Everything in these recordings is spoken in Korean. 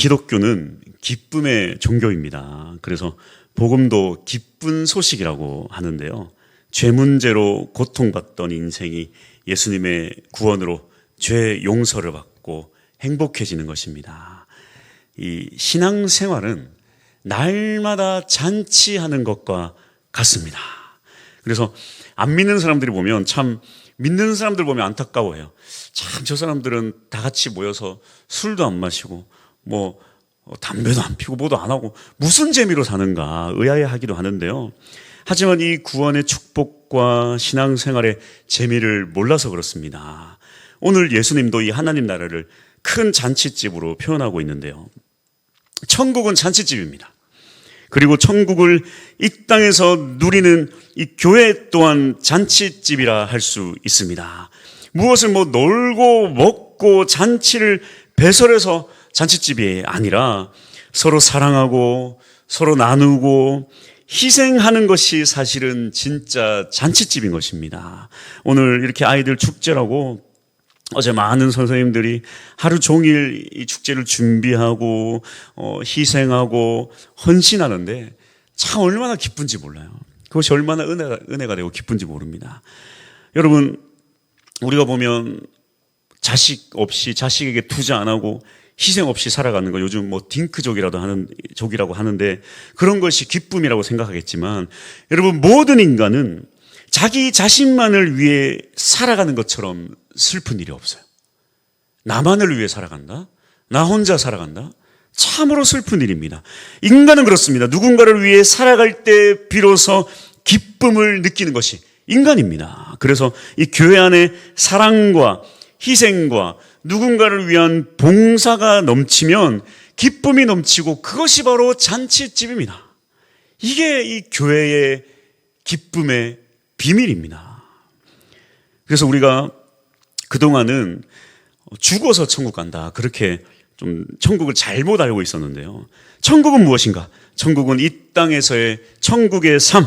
기독교는 기쁨의 종교입니다. 그래서 복음도 기쁜 소식이라고 하는데요. 죄 문제로 고통받던 인생이 예수님의 구원으로 죄 용서를 받고 행복해지는 것입니다. 이 신앙생활은 날마다 잔치하는 것과 같습니다. 그래서 안 믿는 사람들이 보면 참 믿는 사람들 보면 안타까워해요. 참 저 사람들은 다 같이 모여서 술도 안 마시고 뭐 담배도 안 피고 뭐도 안 하고 무슨 재미로 사는가 의아해하기도 하는데요. 하지만 이 구원의 축복과 신앙생활의 재미를 몰라서 그렇습니다. 오늘 예수님도 이 하나님 나라를 큰 잔치집으로 표현하고 있는데요. 천국은 잔치집입니다. 그리고 천국을 이 땅에서 누리는 이 교회 또한 잔치집이라 할 수 있습니다. 무엇을 놀고 먹고 잔치를 배설해서 잔치집이 아니라 서로 사랑하고 서로 나누고 희생하는 것이 사실은 진짜 잔치집인 것입니다. 오늘 이렇게 아이들 축제라고 어제 많은 선생님들이 하루 종일 이 축제를 준비하고 희생하고 헌신하는데 참 얼마나 기쁜지 몰라요. 그것이 얼마나 은혜가 되고 기쁜지 모릅니다. 여러분, 우리가 보면 자식 없이 자식에게 투자 안 하고 희생 없이 살아가는 거 요즘 딩크족이라고 하는데 그런 것이 기쁨이라고 생각하겠지만 여러분, 모든 인간은 자기 자신만을 위해 살아가는 것처럼 슬픈 일이 없어요. 나만을 위해 살아간다? 나 혼자 살아간다? 참으로 슬픈 일입니다. 인간은 그렇습니다. 누군가를 위해 살아갈 때 비로소 기쁨을 느끼는 것이 인간입니다. 그래서 이 교회 안에 사랑과 희생과 누군가를 위한 봉사가 넘치면 기쁨이 넘치고 그것이 바로 잔치집입니다. 이게 이 교회의 기쁨의 비밀입니다. 그래서 우리가 그동안은 죽어서 천국 간다, 그렇게 좀 천국을 잘못 알고 있었는데요. 천국은 무엇인가? 천국은 이 땅에서의 천국의 삶,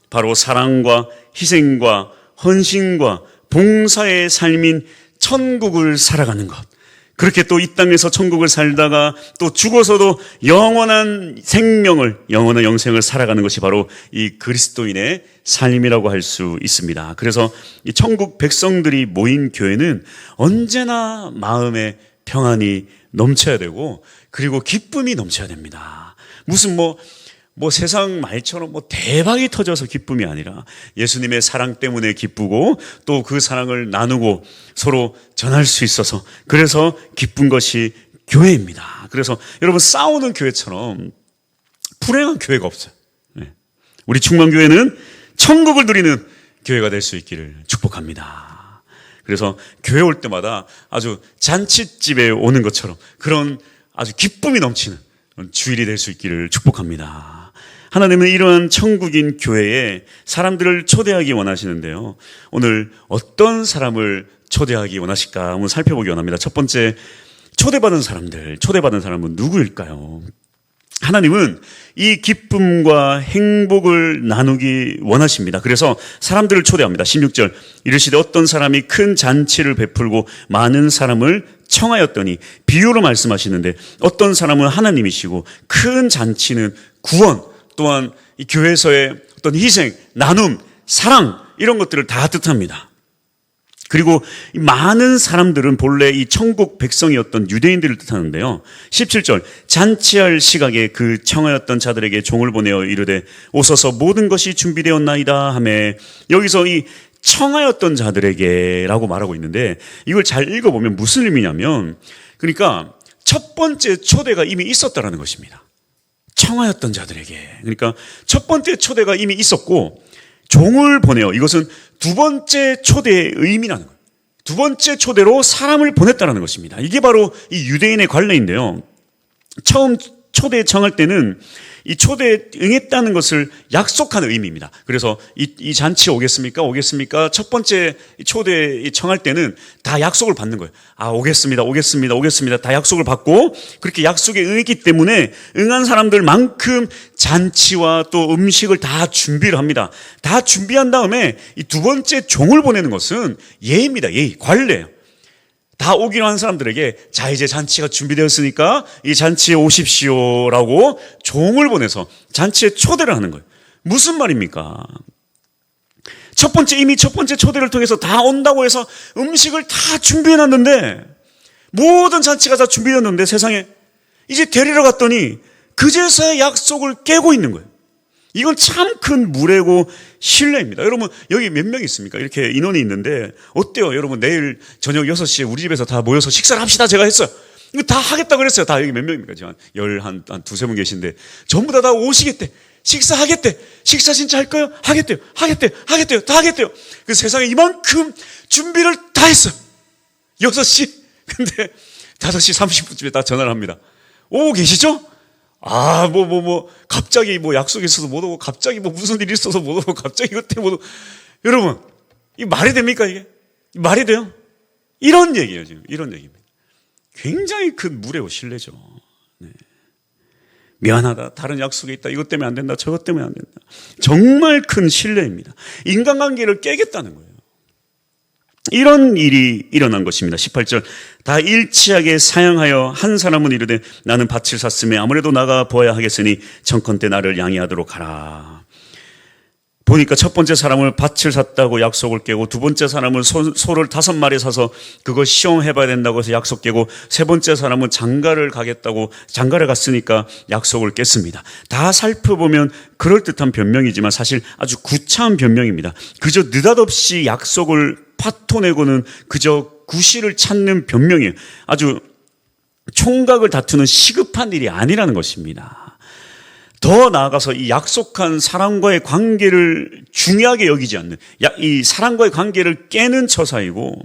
바로 사랑과 희생과 헌신과 봉사의 삶인 천국을 살아가는 것. 그렇게 또 이 땅에서 천국을 살다가 또 죽어서도 영원한 생명을, 영원한 영생을 살아가는 것이 바로 이 그리스도인의 삶이라고 할 수 있습니다. 그래서 이 천국 백성들이 모인 교회는 언제나 마음에 평안이 넘쳐야 되고 그리고 기쁨이 넘쳐야 됩니다. 무슨 세상 말처럼 대박이 터져서 기쁨이 아니라 예수님의 사랑 때문에 기쁘고 또 그 사랑을 나누고 서로 전할 수 있어서 그래서 기쁜 것이 교회입니다. 그래서 여러분, 싸우는 교회처럼 불행한 교회가 없어요. 우리 충만교회는 천국을 누리는 교회가 될 수 있기를 축복합니다. 그래서 교회 올 때마다 아주 잔치집에 오는 것처럼 그런 아주 기쁨이 넘치는 주일이 될 수 있기를 축복합니다. 하나님은 이러한 천국인 교회에 사람들을 초대하기 원하시는데요. 오늘 어떤 사람을 초대하기 원하실까 한번 살펴보기 원합니다. 첫 번째, 초대받은 사람은 누구일까요? 하나님은 이 기쁨과 행복을 나누기 원하십니다. 그래서 사람들을 초대합니다. 16절, 이르시되 어떤 사람이 큰 잔치를 베풀고 많은 사람을 청하였더니, 비유로 말씀하시는데 어떤 사람은 하나님이시고 큰 잔치는 구원, 또한 이 교회에서의 어떤 희생, 나눔, 사랑, 이런 것들을 다 뜻합니다. 그리고 이 많은 사람들은 본래 이 천국 백성이었던 유대인들을 뜻하는데요. 17절, 잔치할 시각에 그 청하였던 자들에게 종을 보내어 이르되 오소서 모든 것이 준비되었나이다 하며, 여기서 이 청하였던 자들에게 라고 말하고 있는데 이걸 잘 읽어보면 무슨 의미냐면, 그러니까 첫 번째 초대가 이미 있었다라는 것입니다. 청하였던 자들에게. 그러니까 첫 번째 초대가 이미 있었고 종을 보내요. 이것은 두 번째 초대의 의미라는 거예요. 두 번째 초대로 사람을 보냈다는 것입니다. 이게 바로 이 유대인의 관례인데요. 처음 초대에 청할 때는 이 초대에 응했다는 것을 약속하는 의미입니다. 그래서 이 잔치에 오겠습니까? 첫 번째 초대에 청할 때는 다 약속을 받는 거예요. 오겠습니다. 다 약속을 받고 그렇게 약속에 응했기 때문에 응한 사람들만큼 잔치와 또 음식을 다 준비를 합니다. 다 준비한 다음에 이 두 번째 종을 보내는 것은 예입니다. 예의, 관례예요. 다 오기로 한 사람들에게 자, 이제 잔치가 준비되었으니까 이 잔치에 오십시오라고 종을 보내서 잔치에 초대를 하는 거예요. 무슨 말입니까? 이미 첫 번째 초대를 통해서 다 온다고 해서 음식을 다 준비해놨는데, 모든 잔치가 다 준비되었는데 세상에 이제 데리러 갔더니 그제서야 약속을 깨고 있는 거예요. 이건 참 큰 무례고 신뢰입니다. 여러분, 여기 몇 명 있습니까? 이렇게 인원이 있는데 어때요? 여러분, 내일 저녁 6시에 우리 집에서 다 모여서 식사를 합시다. 제가 했어요. 이거 다 하겠다고 그랬어요. 다 여기 몇 명입니까? 지금 한 두세 분 계신데 전부 다 오시겠대. 식사하겠대. 식사 진짜 할 거예요? 하겠대요. 다 하겠대요. 그 세상에 이만큼 준비를 다 했어요. 6시. 근데 5시 30분쯤에 다 전화를 합니다. 오고 계시죠? 갑자기 약속이 있어서 못 오고, 갑자기 무슨 일이 있어서 못 오고, 갑자기 이것 때문에 못 오고. 여러분, 이 말이 됩니까, 이게? 말이 돼요? 이런 얘기예요, 지금. 이런 얘기입니다. 굉장히 큰 무례고 신뢰죠. 네. 미안하다. 다른 약속이 있다. 이것 때문에 안 된다. 저것 때문에 안 된다. 정말 큰 신뢰입니다. 인간관계를 깨겠다는 거예요. 이런 일이 일어난 것입니다. 18절. 다 일치하게 사양하여 한 사람은 이르되 나는 밭을 샀으며 아무래도 나가 보아야 하겠으니 청컨대 나를 양해하도록 하라. 보니까 첫 번째 사람을 밭을 샀다고 약속을 깨고, 두 번째 사람은 소를 5마리 사서 그거 시험해봐야 된다고 해서 약속 깨고, 세 번째 사람은 장가를 가겠다고 장가를 갔으니까 약속을 깼습니다. 다 살펴보면 그럴듯한 변명이지만 사실 아주 구차한 변명입니다. 그저 느닷없이 약속을 파토내고는 그저 구실을 찾는 변명이에요. 아주 총각을 다투는 시급한 일이 아니라는 것입니다. 더 나아가서 이 약속한 사람과의 관계를 중요하게 여기지 않는, 이 사람과의 관계를 깨는 처사이고,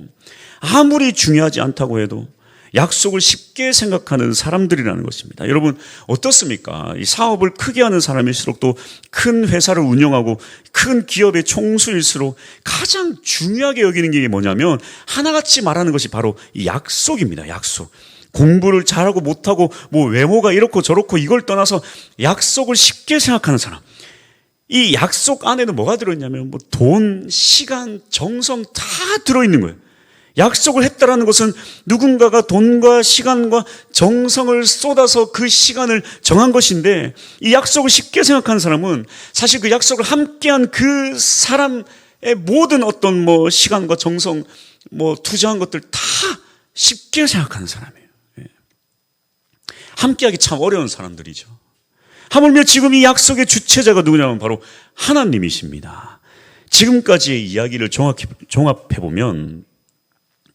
아무리 중요하지 않다고 해도 약속을 쉽게 생각하는 사람들이라는 것입니다. 여러분, 어떻습니까? 이 사업을 크게 하는 사람일수록, 또 큰 회사를 운영하고 큰 기업의 총수일수록 가장 중요하게 여기는 게 뭐냐면, 하나같이 말하는 것이 바로 이 약속입니다. 약속. 공부를 잘하고 못하고 외모가 이렇고 저렇고 이걸 떠나서 약속을 쉽게 생각하는 사람. 이 약속 안에는 뭐가 들어있냐면 돈, 시간, 정성 다 들어있는 거예요. 약속을 했다라는 것은 누군가가 돈과 시간과 정성을 쏟아서 그 시간을 정한 것인데, 이 약속을 쉽게 생각하는 사람은 사실 그 약속을 함께한 그 사람의 모든 어떤 시간과 정성 투자한 것들 다 쉽게 생각하는 사람이에요. 함께하기 참 어려운 사람들이죠. 하물며 지금 이 약속의 주체자가 누구냐면 바로 하나님이십니다. 지금까지의 이야기를 종합해보면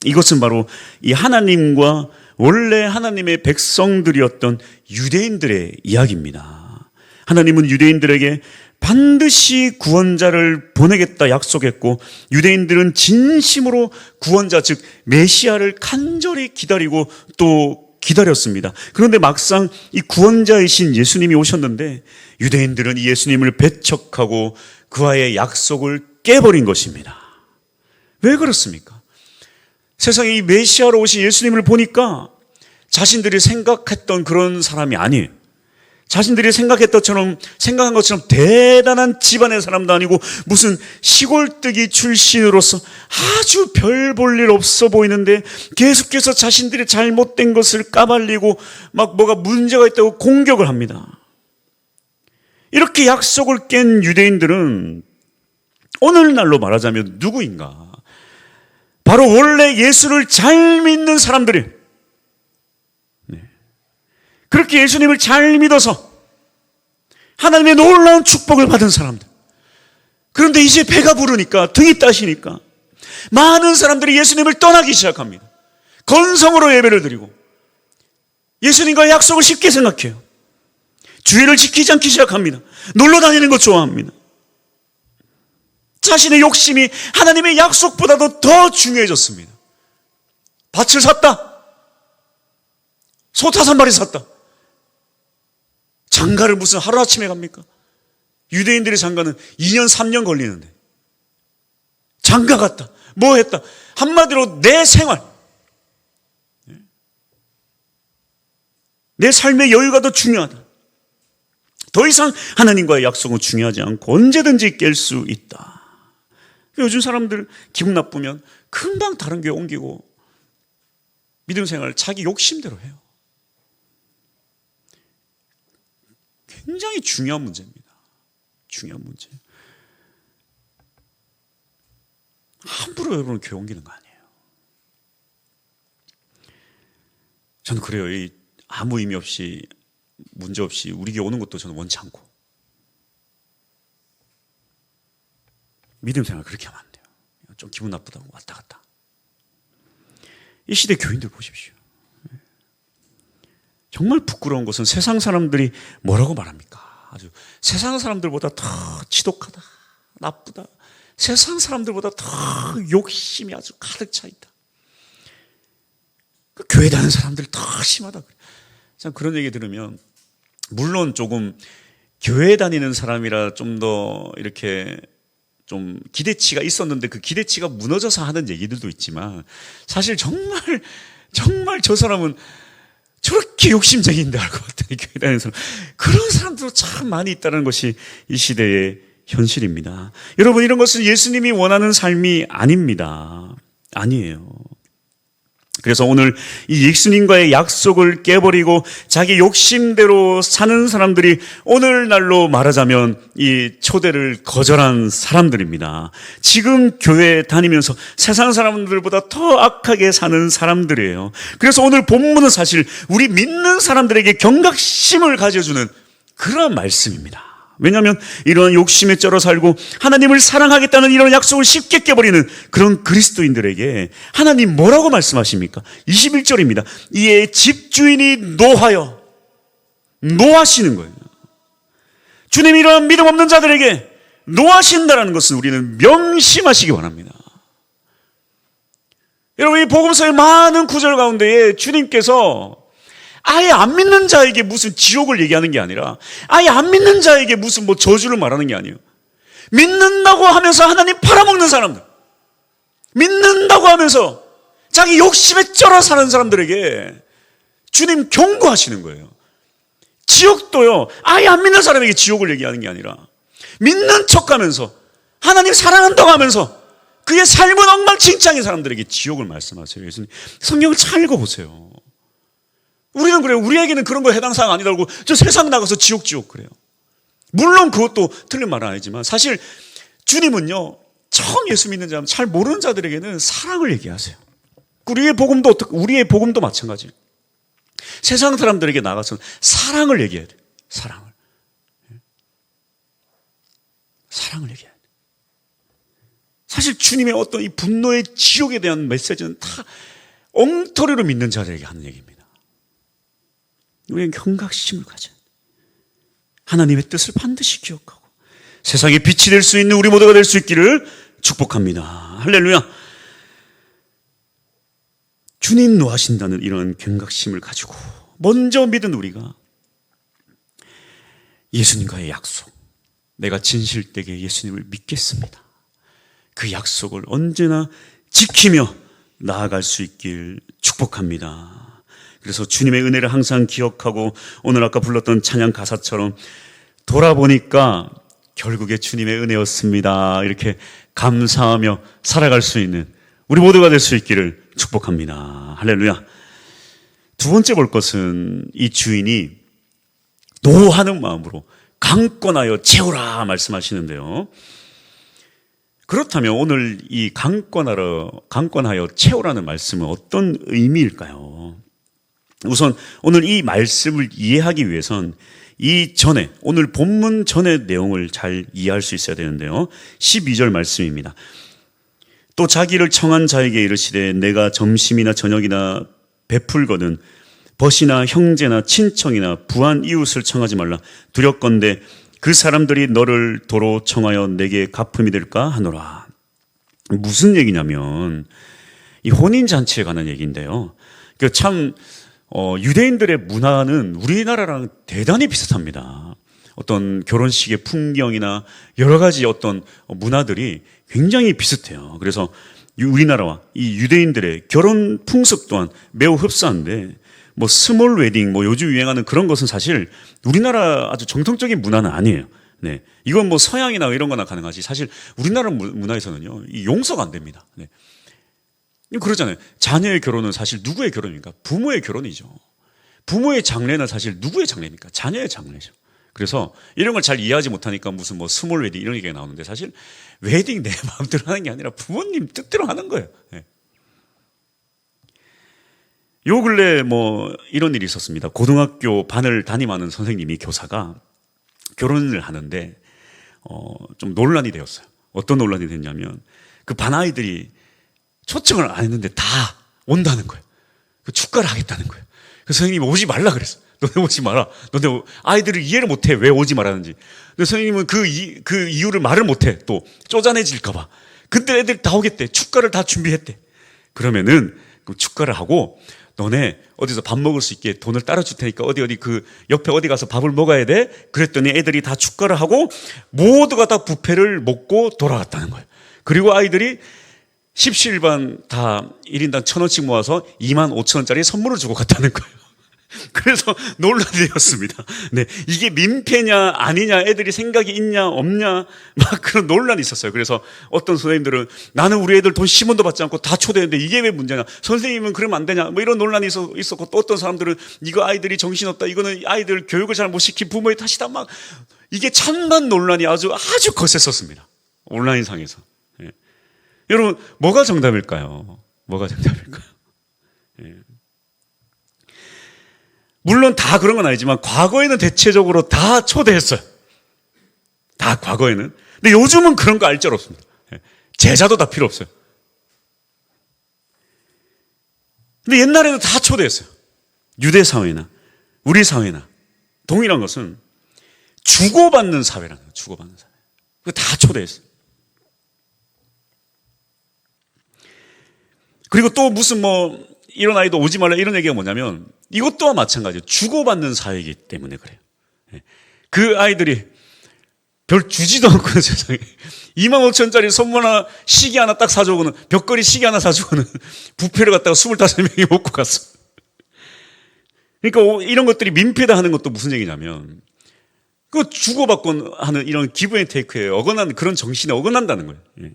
이것은 바로 이 하나님과 원래 하나님의 백성들이었던 유대인들의 이야기입니다. 하나님은 유대인들에게 반드시 구원자를 보내겠다 약속했고, 유대인들은 진심으로 구원자, 즉 메시아를 간절히 기다리고 또 기다렸습니다. 그런데 막상 이 구원자이신 예수님이 오셨는데 유대인들은 이 예수님을 배척하고 그와의 약속을 깨버린 것입니다. 왜 그렇습니까? 세상에 이 메시아로 오신 예수님을 보니까 자신들이 생각했던 그런 사람이 아니에요. 자신들이 생각한 것처럼 대단한 집안의 사람도 아니고 무슨 시골뜨기 출신으로서 아주 별 볼 일 없어 보이는데 계속해서 자신들이 잘못된 것을 까발리고 뭐가 문제가 있다고 공격을 합니다. 이렇게 약속을 깬 유대인들은 오늘날로 말하자면 누구인가? 바로 원래 예수를 잘 믿는 사람들이에요. 그렇게 예수님을 잘 믿어서 하나님의 놀라운 축복을 받은 사람들. 그런데 이제 배가 부르니까, 등이 따시니까 많은 사람들이 예수님을 떠나기 시작합니다. 건성으로 예배를 드리고 예수님과의 약속을 쉽게 생각해요. 주의를 지키지 않기 시작합니다. 놀러 다니는 것 좋아합니다. 자신의 욕심이 하나님의 약속보다도 더 중요해졌습니다. 밭을 샀다. 소 5마리 샀다. 장가를 무슨 하루아침에 갑니까? 유대인들의 장가는 2년 3년 걸리는데 장가 갔다. 뭐 했다. 한마디로 내 생활, 내 삶의 여유가 더 중요하다. 더 이상 하나님과의 약속은 중요하지 않고 언제든지 깰 수 있다. 요즘 사람들 기분 나쁘면 금방 다른 교회 옮기고 믿음 생활을 자기 욕심대로 해요. 굉장히 중요한 문제입니다. 중요한 문제. 함부로 여러분을 교회 옮기는 거 아니에요. 저는 그래요. 아무 의미 없이, 문제 없이 우리 교회 오는 것도 저는 원치 않고. 믿음 생활 그렇게 하면 안 돼요. 좀 기분 나쁘다고 왔다 갔다. 이 시대 교인들 보십시오. 정말 부끄러운 것은 세상 사람들이 뭐라고 말합니까? 아주 세상 사람들보다 더 지독하다, 나쁘다. 세상 사람들보다 더 욕심이 아주 가득 차 있다. 교회 다니는 사람들이 더 심하다. 참 그런 얘기 들으면, 물론 조금 교회 다니는 사람이라 좀 더 이렇게 좀 기대치가 있었는데 그 기대치가 무너져서 하는 얘기들도 있지만, 사실 정말 저 사람은 저렇게 욕심쟁이인데 알고 봤더니 교회 다니는 사람, 그런 사람들도 참 많이 있다는 것이 이 시대의 현실입니다. 여러분, 이런 것은 예수님이 원하는 삶이 아닙니다. 아니에요. 그래서 오늘 이 예수님과의 약속을 깨버리고 자기 욕심대로 사는 사람들이 오늘날로 말하자면 이 초대를 거절한 사람들입니다. 지금 교회 다니면서 세상 사람들보다 더 악하게 사는 사람들이에요. 그래서 오늘 본문은 사실 우리 믿는 사람들에게 경각심을 가져주는 그런 말씀입니다. 왜냐하면 이런 욕심에 쩔어 살고 하나님을 사랑하겠다는 이런 약속을 쉽게 깨버리는 그런 그리스도인들에게 하나님 뭐라고 말씀하십니까? 21절입니다. 이에 집주인이 노하시는 거예요. 주님이 이러한 믿음 없는 자들에게 노하신다는 것은 우리는 명심하시기 바랍니다. 여러분, 이 복음서의 많은 구절 가운데에 주님께서 아예 안 믿는 자에게 무슨 지옥을 얘기하는 게 아니라, 아예 안 믿는 자에게 무슨 저주를 말하는 게 아니에요. 믿는다고 하면서 하나님 팔아먹는 사람들, 믿는다고 하면서 자기 욕심에 쩔어 사는 사람들에게 주님 경고하시는 거예요. 지옥도요, 아예 안 믿는 사람에게 지옥을 얘기하는 게 아니라, 믿는 척하면서 하나님 사랑한다고 하면서 그의 삶은 엉망진창인 사람들에게 지옥을 말씀하세요. 예수님, 성경을 잘 읽어보세요. 우리는 그래요. 우리에게는 그런 거 해당 사항 아니라고 저 세상 나가서 지옥 그래요. 물론 그것도 틀린 말은 아니지만, 사실 주님은요, 처음 예수 믿는 자, 잘 모르는 자들에게는 사랑을 얘기하세요. 우리의 복음도 마찬가지예요. 세상 사람들에게 나가서는 사랑을 얘기해야 돼요. 사랑을 얘기해야 돼요. 사실 주님의 어떤 이 분노의 지옥에 대한 메시지는 다 엉터리로 믿는 자들에게 하는 얘기입니다. 우리는 경각심을 가져야 돼. 하나님의 뜻을 반드시 기억하고 세상에 빛이 될 수 있는 우리 모두가 될 수 있기를 축복합니다. 할렐루야. 주님 노하신다는 이런 경각심을 가지고 먼저 믿은 우리가 예수님과의 약속, 내가 진실되게 예수님을 믿겠습니다, 그 약속을 언제나 지키며 나아갈 수 있길 축복합니다. 그래서 주님의 은혜를 항상 기억하고, 오늘 아까 불렀던 찬양 가사처럼 돌아보니까 결국에 주님의 은혜였습니다, 이렇게 감사하며 살아갈 수 있는 우리 모두가 될 수 있기를 축복합니다. 할렐루야. 두 번째 볼 것은 이 주인이 노하는 마음으로 강권하여 채우라 말씀하시는데요. 그렇다면 오늘 이 강권하여 채우라는 말씀은 어떤 의미일까요? 우선 오늘 이 말씀을 이해하기 위해선 오늘 본문 전의 내용을 잘 이해할 수 있어야 되는데요. 12절 말씀입니다. 또 자기를 청한 자에게 이르시되 내가 점심이나 저녁이나 베풀거든 벗이나 형제나 친척이나 부한 이웃을 청하지 말라. 두렵건대 그 사람들이 너를 도로 청하여 내게 갚음이 될까 하노라. 무슨 얘기냐면 이 혼인잔치에 관한 얘기인데요. 참 유대인들의 문화는 우리나라랑 대단히 비슷합니다. 어떤 결혼식의 풍경이나 여러 가지 어떤 문화들이 굉장히 비슷해요. 그래서 우리나라와 이 유대인들의 결혼 풍습 또한 매우 흡사한데, 스몰 웨딩, 요즘 유행하는 그런 것은 사실 우리나라 아주 정통적인 문화는 아니에요. 네. 이건 서양이나 이런 거나 가능하지, 사실 우리나라 문화에서는요, 이 용서가 안 됩니다. 네. 그러잖아요. 자녀의 결혼은 사실 누구의 결혼입니까? 부모의 결혼이죠. 부모의 장례는 사실 누구의 장례입니까? 자녀의 장례죠. 그래서 이런 걸 잘 이해하지 못하니까 무슨 뭐 스몰 웨딩 이런 얘기가 나오는데, 사실 웨딩 내 마음대로 하는 게 아니라 부모님 뜻대로 하는 거예요. 네. 요 근래 뭐 이런 일이 있었습니다. 고등학교 반을 담임하는 선생님이, 교사가 결혼을 하는데 좀 논란이 되었어요. 어떤 논란이 됐냐면, 그 반 아이들이 초청을 안 했는데 다 온다는 거예요. 그 축가를 하겠다는 거예요. 그 선생님이 오지 말라 그랬어요. 너네 오지 마라. 너네 아이들을 이해를 못해. 왜 오지 말라는지. 근데 선생님은 그 이유를 말을 못해. 또 쪼잔해질까봐. 근데 애들 다 오겠대. 축가를 다 준비했대. 그러면은 그 축가를 하고, 너네 어디서 밥 먹을 수 있게 돈을 따라줄 테니까 어디 그 옆에 어디 가서 밥을 먹어야 돼. 그랬더니 애들이 다 축가를 하고 모두가 다 뷔페를 먹고 돌아갔다는 거예요. 그리고 아이들이 십시일반 다 1인당 1,000원씩 모아서 25,000원짜리 선물을 주고 갔다는 거예요. 그래서 논란이 되었습니다. 네, 이게 민폐냐 아니냐, 애들이 생각이 있냐 없냐, 막 그런 논란이 있었어요. 그래서 어떤 선생님들은 나는 우리 애들 돈 10원도 받지 않고 다 초대했는데 이게 왜 문제냐, 선생님은 그러면 안 되냐, 뭐 이런 논란이 있었고, 또 어떤 사람들은 이거 아이들이 정신없다, 이거는 아이들 교육을 잘 못 시킨 부모의 탓이다, 막 이게 찬반 논란이 아주 거셌었습니다. 온라인상에서. 예. 여러분, 뭐가 정답일까요? 뭐가 정답일까요? 예. 물론 다 그런 건 아니지만 과거에는 대체적으로 다 초대했어요. 다 과거에는. 근데 요즘은 그런 거 알짤 없습니다. 제자도 다 필요 없어요. 근데 옛날에는 다 초대했어요. 유대 사회나 우리 사회나 동일한 것은 주고받는 사회라는 거예요. 주고받는 사회. 그거 다 초대했어요. 그리고 또 무슨 뭐 이런 아이도 오지 말라 이런 얘기가 뭐냐면, 이것 또한 마찬가지예요. 주고받는 사회이기 때문에 그래요. 그 아이들이 별 주지도 않고는 세상에 25,000원짜리 선물 하나, 시계 하나 딱 사주고는, 벽걸이 시계 하나 사주고는 뷔페를 갖다가 25명이 먹고 갔어. 그러니까 이런 것들이 민폐다 하는 것도 무슨 얘기냐면, 그 주고받고 하는 이런 기브 앤 테이크에 어긋난, 그런 정신에 어긋난다는 거예요.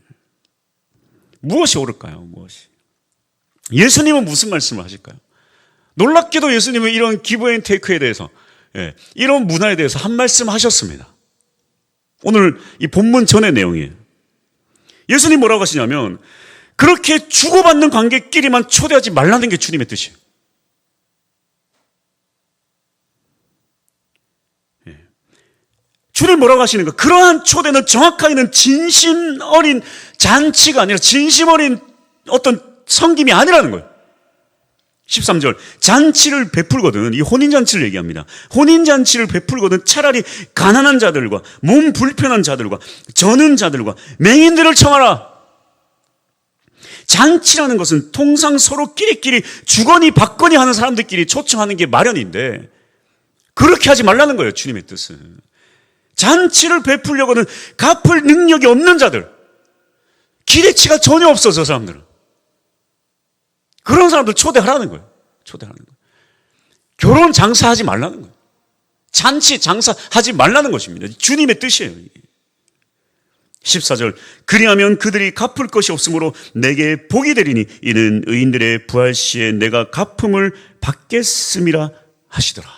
무엇이 옳을까요? 무엇이? 예수님은 무슨 말씀을 하실까요? 놀랍게도 예수님은 이런 기브 앤 테이크에 대해서, 이런 문화에 대해서 한 말씀 하셨습니다. 오늘 이 본문 전의 내용이에요. 예수님 뭐라고 하시냐면, 그렇게 주고받는 관계끼리만 초대하지 말라는 게 주님의 뜻이에요. 주님 뭐라고 하시는가? 그러한 초대는 정확하게는 진심 어린 잔치가 아니라 진심 어린 어떤 성김이 아니라는 거예요. 13절, 잔치를 베풀거든, 이 혼인잔치를 얘기합니다. 혼인잔치를 베풀거든 차라리 가난한 자들과 몸 불편한 자들과 저는 자들과 맹인들을 청하라. 잔치라는 것은 통상 서로 끼리끼리 주거니 받거니 하는 사람들끼리 초청하는 게 마련인데, 그렇게 하지 말라는 거예요. 주님의 뜻은. 잔치를 베풀려고는 갚을 능력이 없는 자들, 기대치가 전혀 없어, 저 사람들은. 그런 사람들 초대하라는 거예요. 초대하는 거예요. 결혼 장사하지 말라는 거예요. 잔치 장사하지 말라는 것입니다. 주님의 뜻이에요. 14절, 그리하면 그들이 갚을 것이 없으므로 내게 복이 되리니 이는 의인들의 부활 시에 내가 갚음을 받겠음이라 하시더라.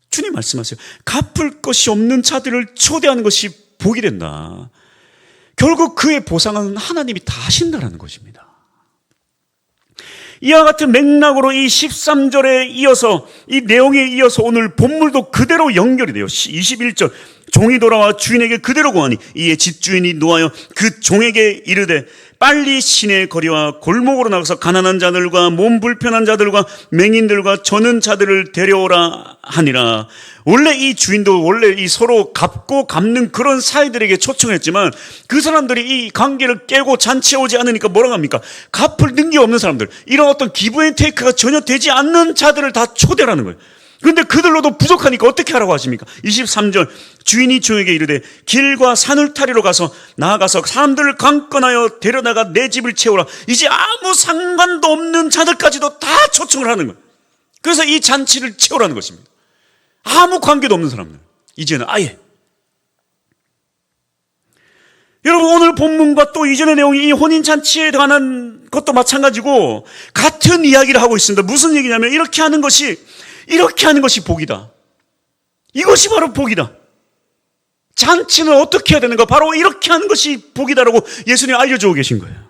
주님 말씀하세요. 갚을 것이 없는 자들을 초대하는 것이 복이 된다. 결국 그의 보상은 하나님이 다 하신다는 것입니다. 이와 같은 맥락으로 이 13절에 이어서, 이 내용에 이어서 오늘 본문도 그대로 연결이 돼요. 21절, 종이 돌아와 주인에게 그대로 고하니 이에 집주인이 노하여 그 종에게 이르되 빨리 시내 거리와 골목으로 나가서 가난한 자들과 몸 불편한 자들과 맹인들과 저는 자들을 데려오라 하니라. 원래 이 주인도 원래 이 서로 갚고 갚는 그런 사이들에게 초청했지만, 그 사람들이 이 관계를 깨고 잔치에 오지 않으니까 뭐라고 합니까? 갚을 능력이 없는 사람들, 이런 어떤 기브 앤 테이크가 전혀 되지 않는 자들을 다 초대라는 거예요. 그런데 그들로도 부족하니까 어떻게 하라고 하십니까? 23절, 주인이 종에게 이르되 길과 산울타리로 가서 나아가서 사람들을 강권하여 데려다가 내 집을 채우라. 이제 아무 상관도 없는 자들까지도 다 초청을 하는 거예요. 그래서 이 잔치를 채우라는 것입니다. 아무 관계도 없는 사람들, 이제는 아예. 여러분, 오늘 본문과 또 이전의 내용이 이 혼인잔치에 관한 것도 마찬가지고 같은 이야기를 하고 있습니다. 무슨 얘기냐면 이렇게 하는 것이 복이다. 이것이 바로 복이다. 잔치는 어떻게 해야 되는가? 바로 이렇게 하는 것이 복이다라고 예수님이 알려주고 계신 거예요.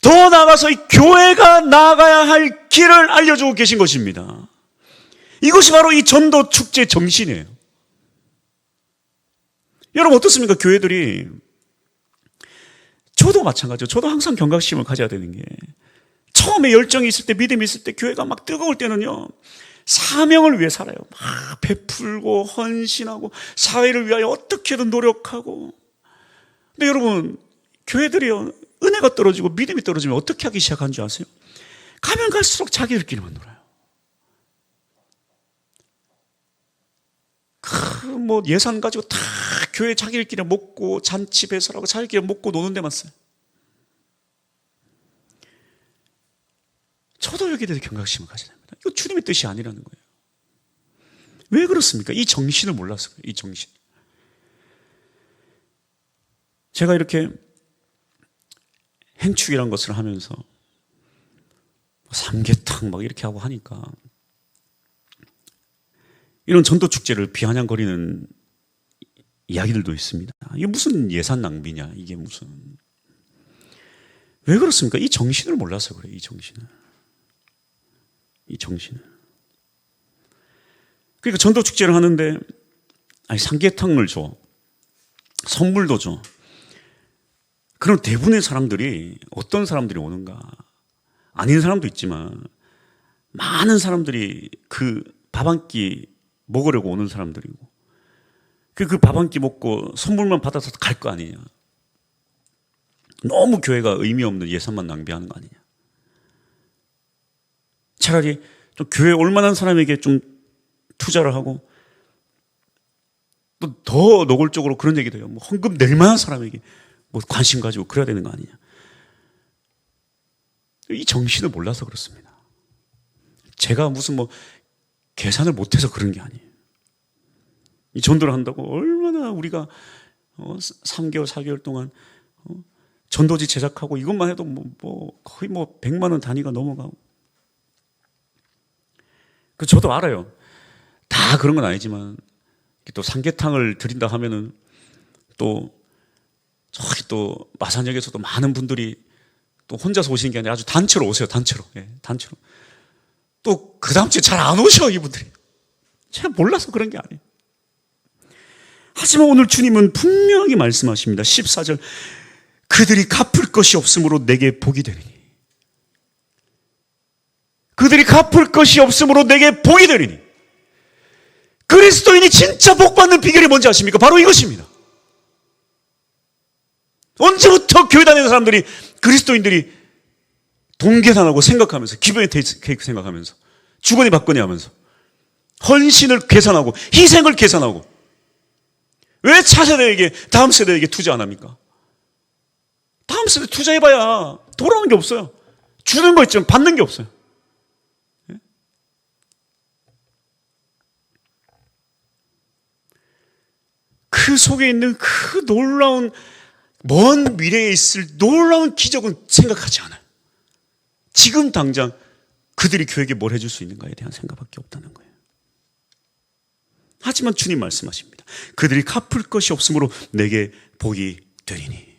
더 나아가서 이 교회가 나아가야 할 길을 알려주고 계신 것입니다. 이것이 바로 이 전도 축제 정신이에요. 여러분 어떻습니까? 교회들이, 저도 마찬가지죠. 저도 항상 경각심을 가져야 되는 게, 처음에 열정이 있을 때, 믿음이 있을 때, 교회가 막 뜨거울 때는요, 사명을 위해 살아요. 막 베풀고 헌신하고 사회를 위하여 어떻게든 노력하고. 근데 여러분, 교회들이요, 은혜가 떨어지고 믿음이 떨어지면 어떻게 하기 시작한 줄 아세요? 가면 갈수록 자기들끼리만 놀아요. 뭐 예산 가지고 다 교회 자기들끼리 먹고 잔치 배설하고 자기들끼리 먹고 노는 데만 써요. 저도 여기에 대해서 경각심을 가져야 됩니다. 이거 주님의 뜻이 아니라는 거예요. 왜 그렇습니까? 이 정신을 몰라서 그래요. 이 정신. 제가 이렇게 행축이란 것을 하면서 삼계탕 막 이렇게 하고 하니까 이런 전도축제를 비아냥거리는 이야기들도 있습니다. 이게 무슨 예산 낭비냐, 이게 무슨. 왜 그렇습니까? 이 정신을 몰라서 그래요, 이 정신을. 그러니까 전도축제를 하는데, 삼계탕을 줘. 선물도 줘. 그럼 대부분의 사람들이, 어떤 사람들이 오는가? 아닌 사람도 있지만, 많은 사람들이 그 밥 한 끼 먹으려고 오는 사람들이고, 그 밥 한 끼 먹고 선물만 받아서 갈 거 아니냐. 너무 교회가 의미 없는 예산만 낭비하는 거 아니냐. 차라리 좀 교회에 올 만한 사람에게 좀 투자를 하고, 또 더 노골적으로 그런 얘기도 해요. 뭐 헌금 낼 만한 사람에게 뭐 관심 가지고 그래야 되는 거 아니냐. 이 정신을 몰라서 그렇습니다. 제가 무슨 뭐 계산을 못해서 그런 게 아니에요. 이 전도를 한다고 얼마나 우리가 3개월, 4개월 동안 전도지 제작하고 이것만 해도 거의 100만 원 단위가 넘어가고. 저도 알아요. 다 그런 건 아니지만 또 삼계탕을 드린다 하면은 또 저기 또 마산역에서도 많은 분들이 또 혼자서 오시는 게 아니라 아주 단체로 오세요. 단체로. 예, 단체로. 또 그 다음 주에 잘 안 오셔, 이분들이. 제가 몰라서 그런 게 아니에요. 하지만 오늘 주님은 분명히 말씀하십니다. 14절. 그들이 갚을 것이 없으므로 내게 복이 되리니. 그들이 갚을 것이 없으므로 내게 복이 되리니. 그리스도인이 진짜 복받는 비결이 뭔지 아십니까? 바로 이것입니다. 언제부터 교회 다니는 사람들이, 그리스도인들이 돈 계산하고 생각하면서, 기부의 계획 생각하면서, 주거니 받거니 하면서, 헌신을 계산하고, 희생을 계산하고, 왜 차세대에게, 다음 세대에게 투자 안 합니까? 다음 세대 투자해봐야 돌아오는 게 없어요. 주는 거 있지만 받는 게 없어요. 그 속에 있는 그 놀라운, 먼 미래에 있을 놀라운 기적은 생각하지 않아요. 지금 당장 그들이 교회에게 뭘 해줄 수 있는가에 대한 생각밖에 없다는 거예요. 하지만 주님 말씀하십니다. 그들이 갚을 것이 없으므로 내게 복이 되리니.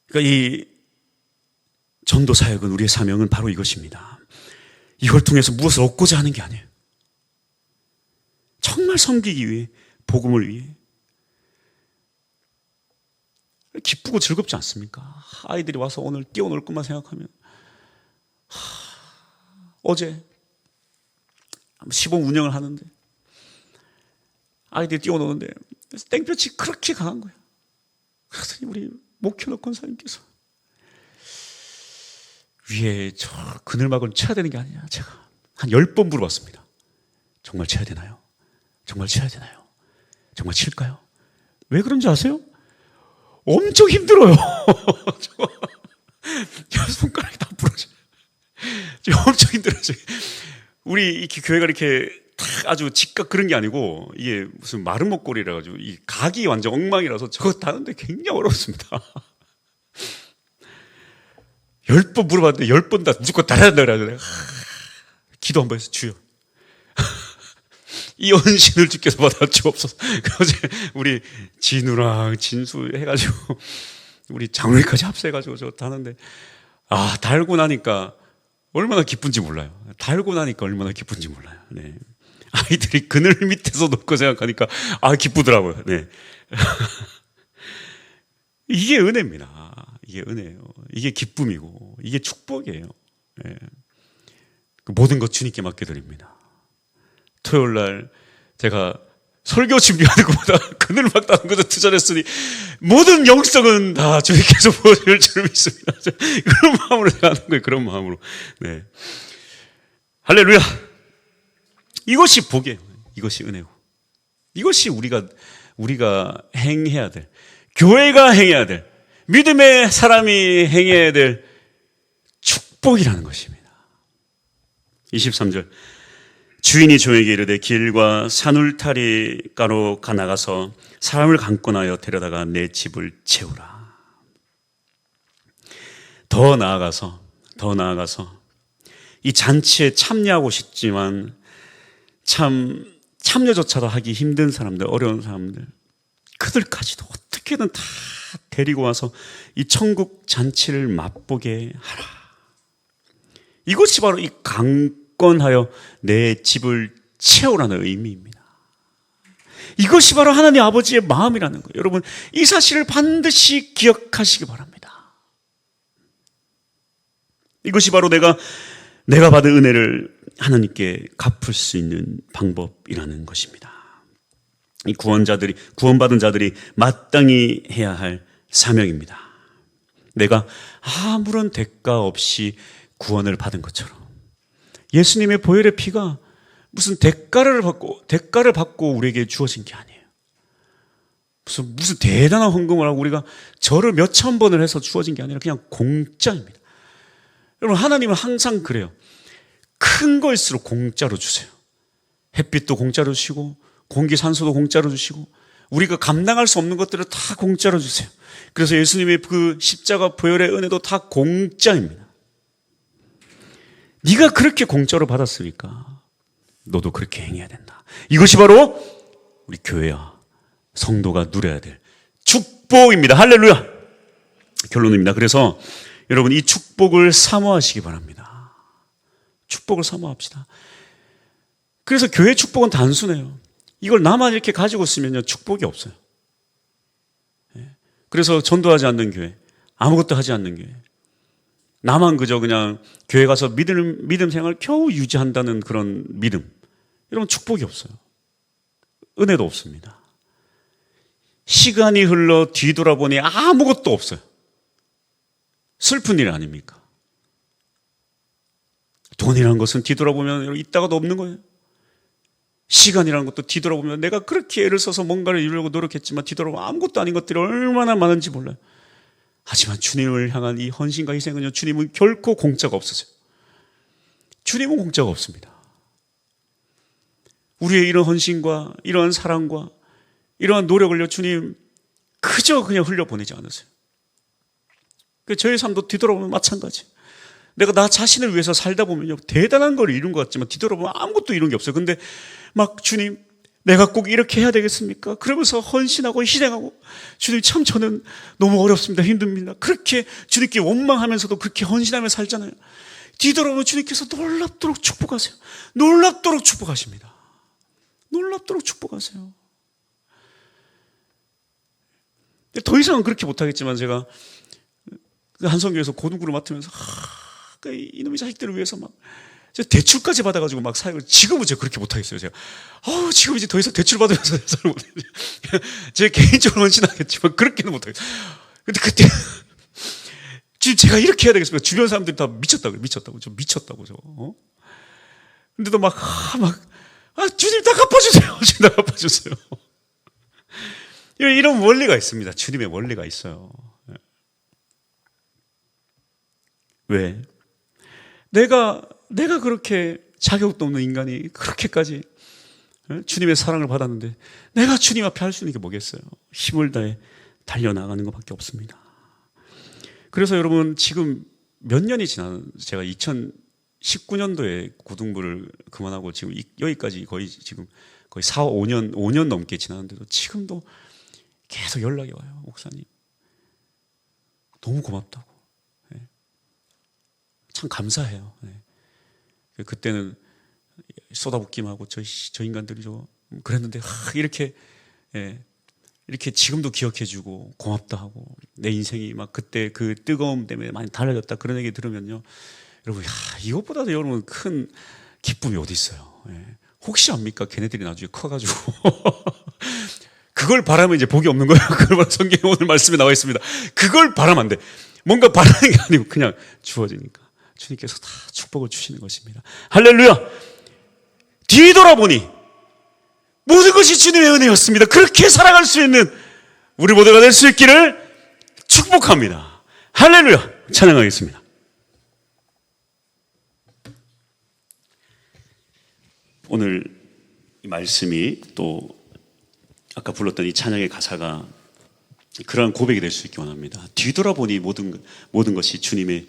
그러니까 이 전도 사역은, 우리의 사명은 바로 이것입니다. 이걸 통해서 무엇을 얻고자 하는 게 아니에요. 정말 섬기기 위해, 복음을 위해. 기쁘고 즐겁지 않습니까? 아이들이 와서 오늘 뛰어놀 것만 생각하면. 어제 시범 운영을 하는데 아이들이 뛰어노는데 땡볕이 그렇게 강한 거예요. 그래서 우리 목회로 권사님께서 위에 저 그늘막을 쳐야 되는 게 아니냐, 제가 한 10번 물어봤습니다. 정말 쳐야 되나요? 정말 쳐야 되나요? 정말 칠까요? 왜 그런지 아세요? 엄청 힘들어요. 손가락이 다 부러져요. 엄청 힘들어요. 우리 이렇게 교회가 이렇게 탁 아주 직각 그런 게 아니고 이게 무슨 마른 목걸이라 가지고 이 각이 완전 엉망이라서 저거 다는데 굉장히 어렵습니다. 10번 물어봤는데 10번 다 무조건 달아낸다 그러잖아요. 기도 한번 해서 주여. 이 헌신을 주께서 받아 주옵소서. 그래서 우리 진우랑 진수 해가지고 우리 장로님까지 합세해가지고 저 다는데 달고 나니까 얼마나 기쁜지 몰라요. 달고 나니까 얼마나 기쁜지 몰라요. 네. 아이들이 그늘 밑에서 놓고 생각하니까 기쁘더라고요. 네. 이게 은혜입니다. 이게 은혜예요. 이게 기쁨이고 이게 축복이에요. 네. 모든 것 주님께 맡겨드립니다. 토요일 날 제가 설교 준비하는 것보다 그늘 막다는 것에 투자했으니 모든 영성은 다 주님께서 보여줄 줄 믿습니다. 그런 마음으로 하는 거예요. 그런 마음으로. 네. 할렐루야. 이것이 복이에요. 이것이 은혜고. 이것이 우리가 행해야 될, 교회가 행해야 될, 믿음의 사람이 행해야 될 축복이라는 것입니다. 23절. 주인이 종에게 이르되 길과 산울타리가로 나가서 사람을 강권하여 데려다가 내 집을 채우라. 더 나아가서 이 잔치에 참여하고 싶지만 참여조차도 하기 힘든 사람들, 어려운 사람들, 그들까지도 어떻게든 다 데리고 와서 이 천국 잔치를 맛보게 하라. 이것이 바로 이 강권하여 내 집을 채우라는 의미입니다. 이것이 바로 하나님 아버지의 마음이라는 거예요. 여러분, 이 사실을 반드시 기억하시기 바랍니다. 이것이 바로 내가 받은 은혜를 하나님께 갚을 수 있는 방법이라는 것입니다. 이 구원받은 자들이 마땅히 해야 할 사명입니다. 내가 아무런 대가 없이 구원을 받은 것처럼 예수님의 보혈의 피가 무슨 대가를 받고 우리에게 주어진 게 아니에요. 무슨 대단한 헌금을 하고 우리가 절을 몇천 번을 해서 주어진 게 아니라 그냥 공짜입니다. 여러분, 하나님은 항상 그래요. 큰 거일수록 공짜로 주세요. 햇빛도 공짜로 주시고 공기 산소도 공짜로 주시고 우리가 감당할 수 없는 것들을 다 공짜로 주세요. 그래서 예수님의 그 십자가 보혈의 은혜도 다 공짜입니다. 네가 그렇게 공짜로 받았으니까 너도 그렇게 행해야 된다. 이것이 바로 우리 교회와 성도가 누려야 될 축복입니다. 할렐루야. 결론입니다. 그래서 여러분, 이 축복을 사모하시기 바랍니다. 축복을 사모합시다. 그래서 교회 축복은 단순해요. 이걸 나만 이렇게 가지고 있으면요, 축복이 없어요. 그래서 전도하지 않는 교회, 아무것도 하지 않는 교회, 나만 그저 그냥 교회 가서 믿음 생활 겨우 유지한다는 그런 믿음, 여러분, 축복이 없어요. 은혜도 없습니다. 시간이 흘러 뒤돌아보니 아무것도 없어요. 슬픈 일 아닙니까? 돈이라는 것은 뒤돌아보면 있다가도 없는 거예요. 시간이라는 것도 뒤돌아보면 내가 그렇게 애를 써서 뭔가를 이루려고 노력했지만 뒤돌아보면 아무것도 아닌 것들이 얼마나 많은지 몰라요. 하지만 주님을 향한 이 헌신과 희생은요, 주님은 결코 공짜가 없으세요. 주님은 공짜가 없습니다. 우리의 이런 헌신과 이러한 사랑과 이러한 노력을요, 주님 그저 그냥 흘려보내지 않으세요. 저의 삶도 뒤돌아보면 마찬가지. 내가 나 자신을 위해서 살다 보면요, 대단한 걸 이룬 것 같지만 뒤돌아보면 아무것도 이룬 게 없어요. 근데 막 주님, 내가 꼭 이렇게 해야 되겠습니까? 그러면서 헌신하고 희생하고, 주님 참 저는 너무 어렵습니다. 힘듭니다. 그렇게 주님께 원망하면서도 그렇게 헌신하며 살잖아요. 뒤돌아보면 주님께서 놀랍도록 축복하세요. 놀랍도록 축복하십니다. 놀랍도록 축복하세요. 더 이상은 그렇게 못하겠지만 제가 한성교에서 고등부를 맡으면서 이놈의 자식들을 위해서 막 대출까지 받아가지고 막 사역을, 지금은 제가 그렇게 못하겠어요. 제가 지금 이제 더 이상 대출 받으면서 살을 못해요. 제 개인적으로 헌신하겠지만 그렇게는 못하겠어요. 근데 그때 지금 제가 이렇게 해야 되겠습니까? 주변 사람들이 다 미쳤다고 저 미쳤다고 저. 근데도 주님 다 갚아주세요. 주님 다 갚아주세요. 이런 원리가 있습니다. 주님의 원리가 있어요. 왜? 내가 그렇게 자격도 없는 인간이 그렇게까지 주님의 사랑을 받았는데 내가 주님 앞에 할 수 있는 게 뭐겠어요? 힘을 다해 달려나가는 것밖에 없습니다. 그래서 여러분, 지금 몇 년이 제가 2019년도에 고등부를 그만하고 지금 여기까지 거의 4, 5년 넘게 지났는데도 지금도 계속 연락이 와요. 목사님, 너무 고맙다고. 참 감사해요. 그때는 쏟아붓기만 하고 저 인간들이 그랬는데 이렇게 지금도 기억해주고 고맙다 하고, 내 인생이 막 그때 그 뜨거움 때문에 많이 달라졌다, 그런 얘기 들으면요, 여러분, 이것보다도 여러분 큰 기쁨이 어디 있어요? 혹시 압니까? 걔네들이 나중에 커가지고 그걸 바라면 이제 복이 없는 거예요. 그걸 성경에 오늘 말씀에 나와 있습니다. 그걸 바라면 안 돼. 뭔가 바라는 게 아니고 그냥 주어지니까 주님께서 다 축복을 주시는 것입니다. 할렐루야. 뒤돌아보니 모든 것이 주님의 은혜였습니다. 그렇게 살아갈 수 있는 우리 모두가 될 수 있기를 축복합니다. 할렐루야. 찬양하겠습니다. 오늘 이 말씀이 또 아까 불렀던 이 찬양의 가사가 그러한 고백이 될 수 있기 원합니다. 뒤돌아보니 모든 것이 주님의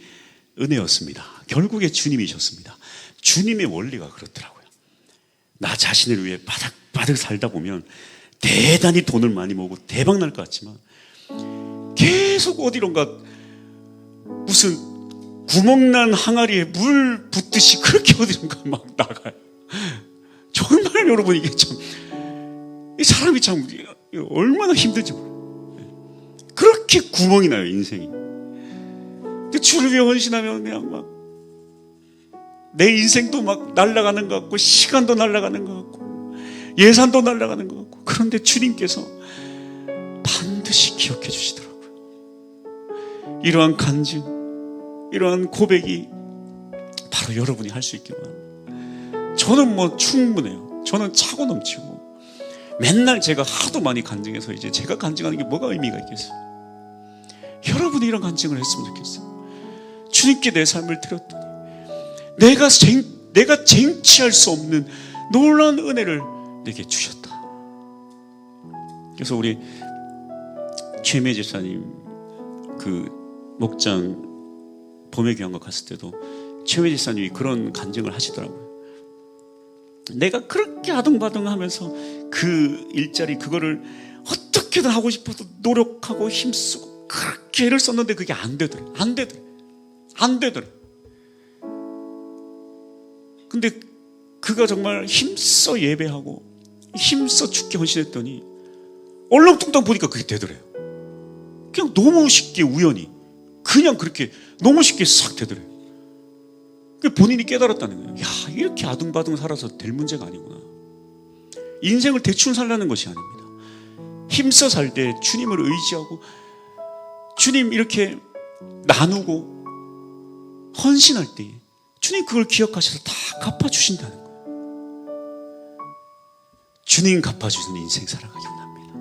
은혜였습니다. 결국에 주님이셨습니다. 주님의 원리가 그렇더라고요. 나 자신을 위해 바득바득 살다 보면 대단히 돈을 많이 모으고 대박 날 것 같지만 계속 어디론가 무슨 구멍난 항아리에 물 붓듯이 그렇게 어디론가 막 나가요. 정말 여러분, 이게 참, 이 사람이 참 얼마나 힘들지 모르겠어요. 그렇게 구멍이 나요, 인생이. 근데 주를 위해 헌신하면 그냥 막 내 인생도 막 날아가는 것 같고, 시간도 날아가는 것 같고, 예산도 날아가는 것 같고, 그런데 주님께서 반드시 기억해 주시더라고요. 이러한 간증, 이러한 고백이 바로 여러분이 할 수 있기 바랍니다. 저는 뭐 충분해요. 저는 차고 넘치고, 맨날 제가 하도 많이 간증해서 이제 제가 간증하는 게 뭐가 의미가 있겠어요? 여러분이 이런 간증을 했으면 좋겠어요. 주님께 내 삶을 드렸더니 내가 쟁취할 수 없는 놀라운 은혜를 내게 주셨다. 그래서 우리 최매 집사님 그 목장 봄의 귀환과 갔을 때도 최매 집사님이 그런 간증을 하시더라고요. 내가 그렇게 아둥바둥하면서 그 일자리 그거를 어떻게든 하고 싶어서 노력하고 힘쓰고 그렇게 애를 썼는데 그게 안 되더래. 근데 그가 정말 힘써 예배하고 힘써 죽게 헌신했더니 얼렁뚱땅 보니까 그게 되더래요. 그냥 너무 쉽게 우연히 그냥 그렇게 너무 쉽게 싹 되더래요. 본인이 깨달았다는 거예요. 야, 이렇게 아둥바둥 살아서 될 문제가 아니구나. 인생을 대충 살라는 것이 아닙니다. 힘써 살 때 주님을 의지하고 주님 이렇게 나누고 헌신할 때 주님 그걸 기억하셔서 다 갚아주신다는 거예요. 주님 갚아주시는 인생 살아가기 원합니다.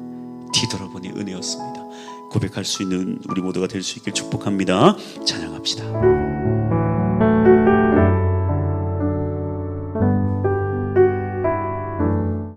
뒤돌아보니 은혜였습니다. 고백할 수 있는 우리 모두가 될 수 있길 축복합니다. 찬양합시다.